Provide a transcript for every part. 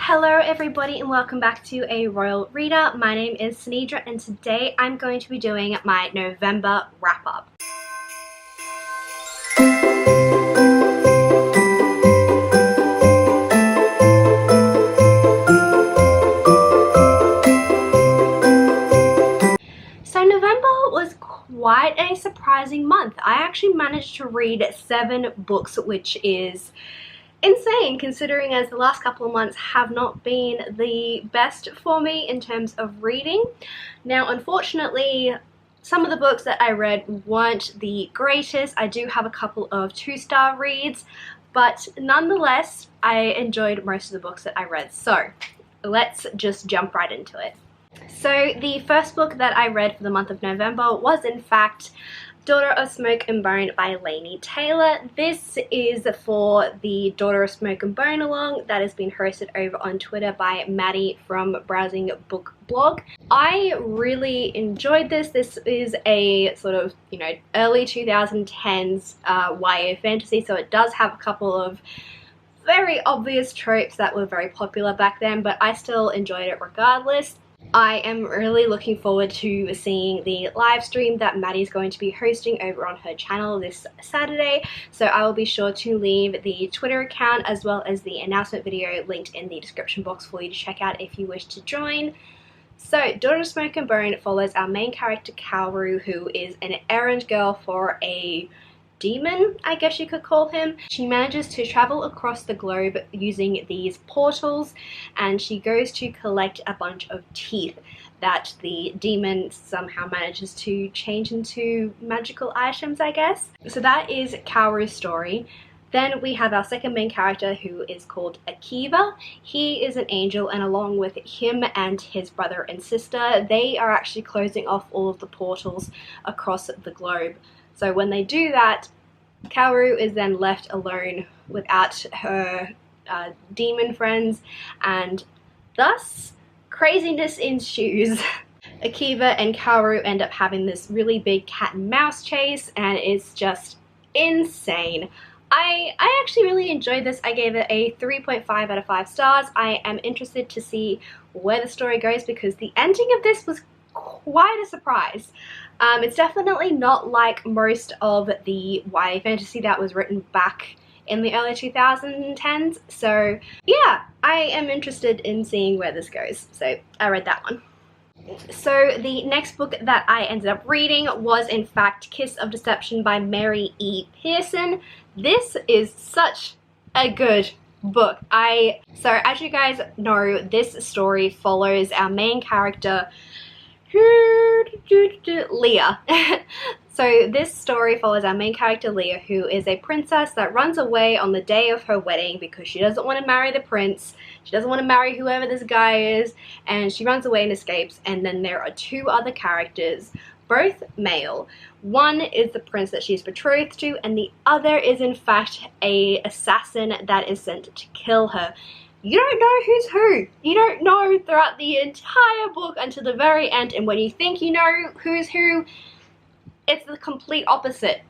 Hello everybody and welcome back to A Royal Reader. My name is Sanidra and today I'm going to be doing my November wrap-up. So November was quite a surprising month. I actually managed to read 7 books, which is insane considering as the last couple of months have not been the best for me in terms of reading. Now unfortunately some of the books that I read weren't the greatest. I do have a couple of 2-star reads, but nonetheless I enjoyed most of the books that I read. So let's just jump right into it. So the first book that I read for the month of November was in fact Daughter of Smoke and Bone by Laini Taylor. This is for the Daughter of Smoke and Bone along that has been hosted over on Twitter by Maddie from Browsing Book Blog. I really enjoyed this. This is a sort of, early 2010s YA fantasy, so it does have a couple of very obvious tropes that were very popular back then, but I still enjoyed it regardless. I am really looking forward to seeing the live stream that Maddie's going to be hosting over on her channel this Saturday, so I will be sure to leave the Twitter account as well as the announcement video linked in the description box for you to check out if you wish to join. So, Daughter of Smoke and Bone follows our main character Kaoru, who is an errand girl for a demon, I guess you could call him. She manages to travel across the globe using these portals, and she goes to collect a bunch of teeth that the demon somehow manages to change into magical items, I guess. So that is Kaoru's story. Then we have our second main character, who is called Akiva. He is an angel, and along with him and his brother and sister, they are actually closing off all of the portals across the globe. So when they do that, Kaoru is then left alone without her demon friends, and thus craziness ensues. Akiva and Kaoru end up having this really big cat and mouse chase, and it's just insane. I actually really enjoyed this. I gave it a 3.5 out of 5 stars. I am interested to see where the story goes because the ending of this was quite a surprise. It's definitely not like most of the YA fantasy that was written back in the early 2010s. So yeah, I am interested in seeing where this goes. So I read that one. So the next book that I ended up reading was in fact Kiss of Deception by Mary E. Pearson. This is such a good book. So as you guys know, this story follows our main character Leah. So this story follows our main character Leah, who is a princess that runs away on the day of her wedding because she doesn't want to marry the prince. She doesn't want to marry whoever this guy is, and she runs away and escapes. And then there are 2 other characters, both male. One is the prince that she's betrothed to, and the other is in fact a assassin that is sent to kill her. You don't know who's who. You don't know throughout the entire book until the very end, and when you think you know who's who, it's the complete opposite.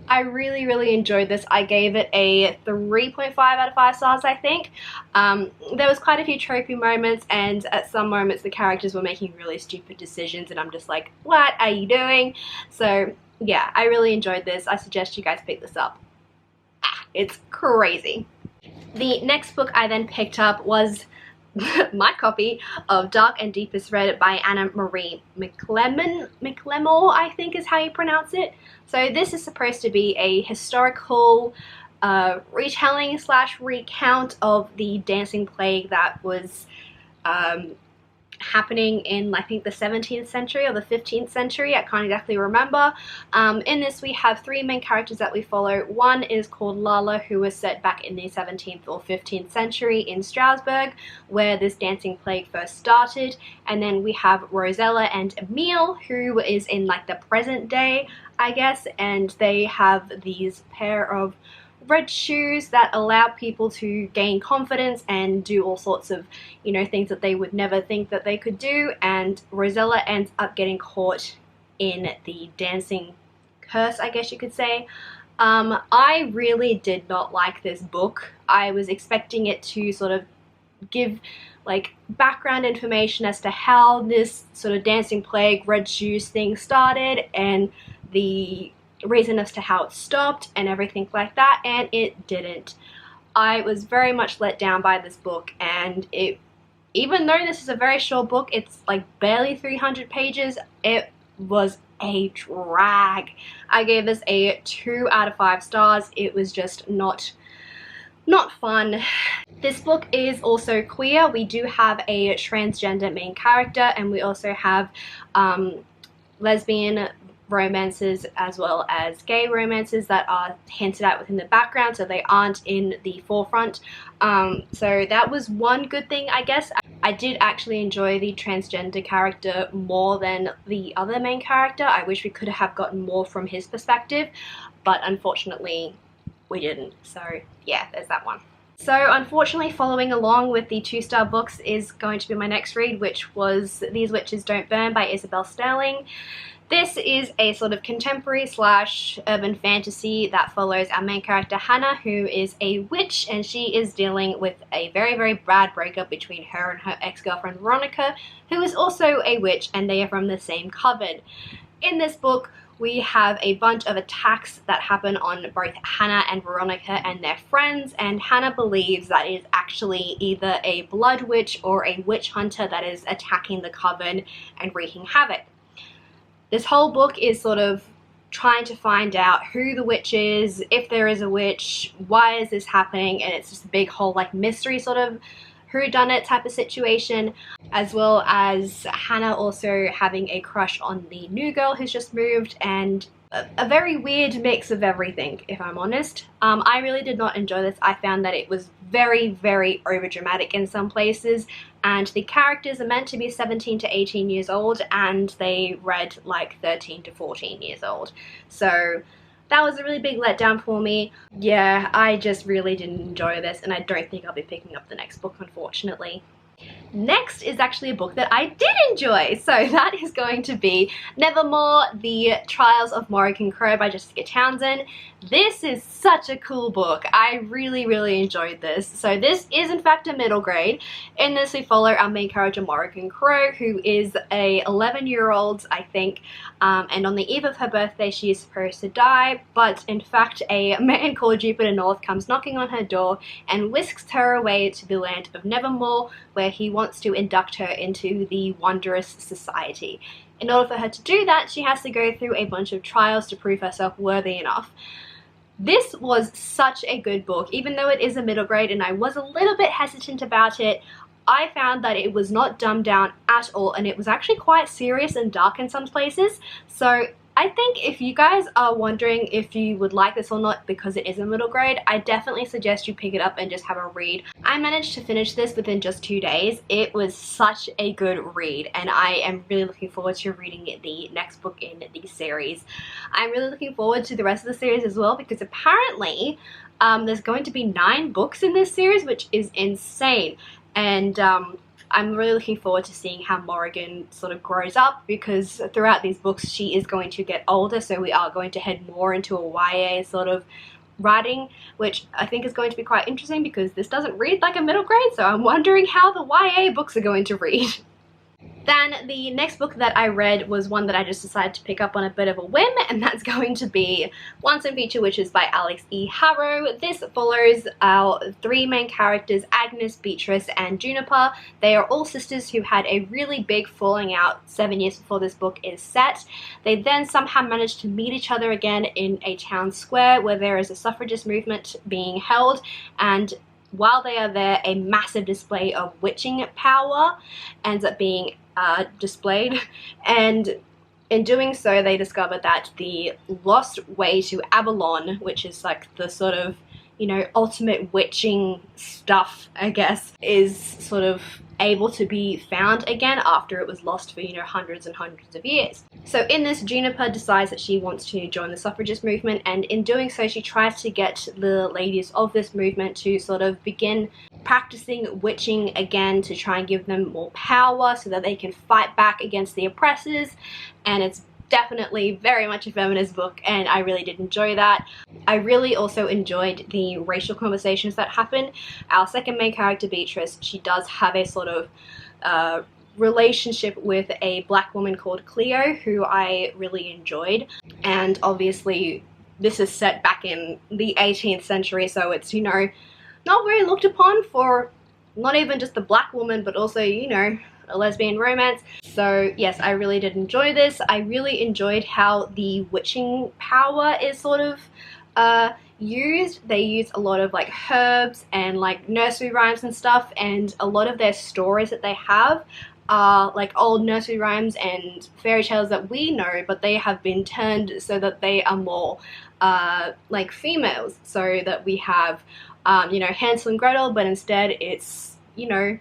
I really enjoyed this. I gave it a 3.5 out of 5 stars, I think. There was quite a few tropey moments, and at some moments the characters were making really stupid decisions, and I'm just like, what are you doing? So yeah, I really enjoyed this. I suggest you guys pick this up. It's crazy. The next book I then picked up was my copy of Dark and Deepest Red by Anna Marie McLemore, I think is how you pronounce it. So this is supposed to be a historical retelling / recount of the dancing plague that was happening in, I think, the 17th century or the 15th century. I can't exactly remember. In this we have 3 main characters that we follow. One is called Lala, who was set back in the 17th or 15th century in Strasbourg, where this dancing plague first started. And then we have Rosella and Emile, who is in like the present day, I guess, and they have these pair of red shoes that allow people to gain confidence and do all sorts of, things that they would never think that they could do. And Rosella ends up getting caught in the dancing curse, I guess you could say. I really did not like this book. I was expecting it to sort of give like background information as to how this sort of dancing plague, red shoes thing started, and the reason as to how it stopped and everything like that, and it didn't. I was very much let down by this book, and even though this is a very short book, it's like barely 300 pages, it was a drag. I gave this a 2 out of 5 stars. It was just not fun. This book is also queer. We do have a transgender main character, and we also have lesbian romances as well as gay romances that are hinted at within the background, so they aren't in the forefront. So that was one good thing, I guess. I did actually enjoy the transgender character more than the other main character. I wish we could have gotten more from his perspective, but unfortunately we didn't. So yeah, there's that one. So unfortunately, following along with the 2-star books is going to be my next read, which was These Witches Don't Burn by Isabel Sterling. This is a sort of contemporary / urban fantasy that follows our main character Hannah, who is a witch, and she is dealing with a very, very bad breakup between her and her ex-girlfriend Veronica, who is also a witch, and they are from the same coven. In this book, we have a bunch of attacks that happen on both Hannah and Veronica and their friends, and Hannah believes that it is actually either a blood witch or a witch hunter that is attacking the coven and wreaking havoc. This whole book is sort of trying to find out who the witch is, if there is a witch, why is this happening, and it's just a big whole like mystery sort of whodunit type of situation, as well as Hannah also having a crush on the new girl who's just moved, and a very weird mix of everything, if I'm honest. I really did not enjoy this. I found that it was very, very overdramatic in some places, and the characters are meant to be 17 to 18 years old, and they read like 13 to 14 years old. So that was a really big letdown for me. Yeah, I just really didn't enjoy this, and I don't think I'll be picking up the next book, unfortunately. Next is actually a book that I did enjoy, so that is going to be Nevermoor, The Trials of Morrigan Crow by Jessica Townsend. This is such a cool book. I really, really enjoyed this. So this is in fact a middle grade. In this we follow our main character Morrigan Crow, who is a 11-year-old, I think, and on the eve of her birthday she is supposed to die, but in fact a man called Jupiter North comes knocking on her door and whisks her away to the land of Nevermoor, where he wants to induct her into the Wondrous Society. In order for her to do that, she has to go through a bunch of trials to prove herself worthy enough. This was such a good book. Even though it is a middle grade and I was a little bit hesitant about it, I found that it was not dumbed down at all, and it was actually quite serious and dark in some places. So I think if you guys are wondering if you would like this or not because it is a middle grade, I definitely suggest you pick it up and just have a read. I managed to finish this within just 2 days. It was such a good read, and I am really looking forward to reading the next book in the series. I'm really looking forward to the rest of the series as well, because apparently there's going to be 9 books in this series, which is insane. And I'm really looking forward to seeing how Morrigan sort of grows up, because throughout these books she is going to get older, so we are going to head more into a YA sort of writing, which I think is going to be quite interesting because this doesn't read like a middle grade, so I'm wondering how the YA books are going to read. Then the next book that I read was one that I just decided to pick up on a bit of a whim, and that's going to be Once and Future Witches by Alex E. Harrow. This follows our 3 main characters, Agnes, Beatrice, and Juniper. They are all sisters who had a really big falling out 7 years before this book is set. They then somehow managed to meet each other again in a town square where there is a suffragist movement being held, and while they are there, a massive display of witching power ends up being displayed, and in doing so they discover that the lost way to Avalon, which is like the sort of, you know, ultimate witching stuff, I guess, is sort of able to be found again after it was lost for, you know, hundreds and hundreds of years. So in this, Juniper decides that she wants to join the suffragist movement, and in doing so she tries to get the ladies of this movement to sort of begin practicing witching again to try and give them more power so that they can fight back against the oppressors, and it's definitely very much a feminist book, and I really did enjoy that. I really also enjoyed the racial conversations that happen. Our second main character, Beatrice, she does have a sort of relationship with a black woman called Cleo, who I really enjoyed. And obviously this is set back in the 18th century, so it's, you know, not very looked upon for not even just the black woman, but also, you know, a lesbian romance. So yes, I really did enjoy this. I really enjoyed how the witching power is sort of used. They use a lot of like herbs and like nursery rhymes and stuff, and a lot of their stories that they have are like old nursery rhymes and fairy tales that we know, but they have been turned so that they are more like females, so that we have you know, Hansel and Gretel, but instead it's, you know,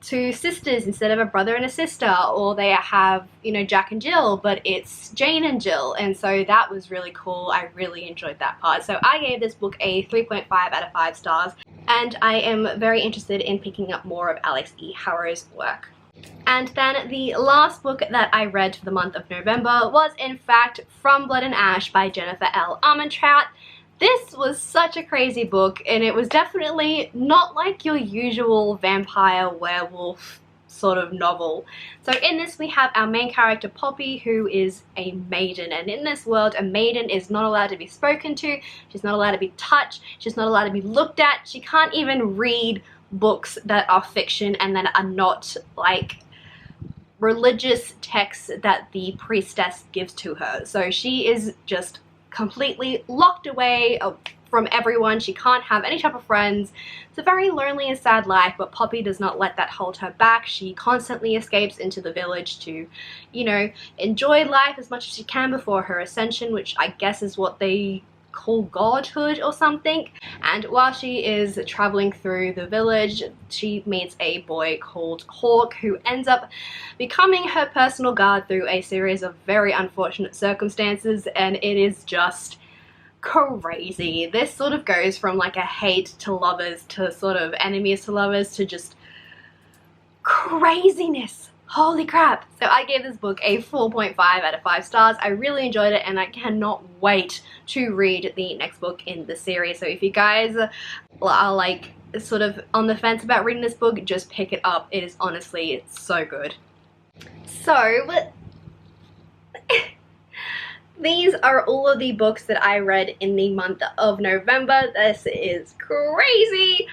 two sisters instead of a brother and a sister, or they have, you know, Jack and Jill, but it's Jane and Jill. And so that was really cool. I really enjoyed that part. So I gave this book a 3.5 out of 5 stars, and I am very interested in picking up more of Alex E. Harrow's work. And then the last book that I read for the month of November was in fact From Blood and Ash by Jennifer L. Armentrout. This was such a crazy book, and it was definitely not like your usual vampire werewolf sort of novel. So in this we have our main character Poppy, who is a maiden, and in this world a maiden is not allowed to be spoken to, she's not allowed to be touched, she's not allowed to be looked at, she can't even read books that are fiction and that are not like religious texts that the priestess gives to her. So she is just completely locked away from everyone. She can't have any type of friends. It's a very lonely and sad life, but Poppy does not let that hold her back. She constantly escapes into the village to, you know, enjoy life as much as she can before her ascension, which I guess is what they call godhood or something. And while she is traveling through the village, she meets a boy called Hawk, who ends up becoming her personal guard through a series of very unfortunate circumstances, and it is just crazy. This sort of goes from like a hate to lovers to sort of enemies to lovers to just craziness. Holy crap. So I gave this book a 4.5 out of 5 stars. I really enjoyed it, and I cannot wait to read the next book in the series. So if you guys are like sort of on the fence about reading this book, just pick it up. It is honestly so good. So these are all of the books that I read in the month of November. This is crazy.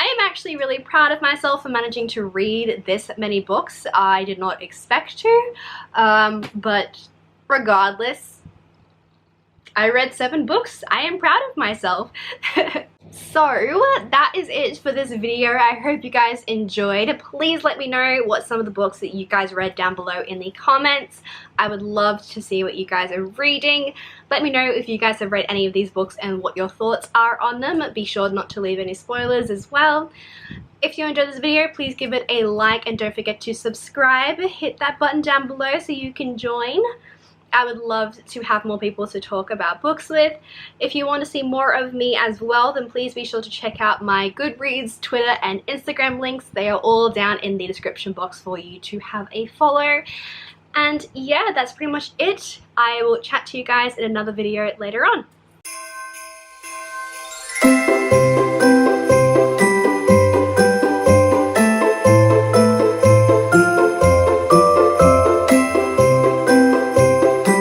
I am actually really proud of myself for managing to read this many books. I did not expect to, but regardless, I read 7 books. I am proud of myself. So that is it for this video. I hope you guys enjoyed. Please let me know what some of the books that you guys read down below in the comments. I would love to see what you guys are reading. Let me know if you guys have read any of these books and what your thoughts are on them. Be sure not to leave any spoilers as well. If you enjoyed this video, please give it a like, and don't forget to subscribe. Hit that button down below so you can join. I would love to have more people to talk about books with. If you want to see more of me as well, then please be sure to check out my Goodreads, Twitter, and Instagram links. They are all down in the description box for you to have a follow. And yeah, that's pretty much it. I will chat to you guys in another video later on.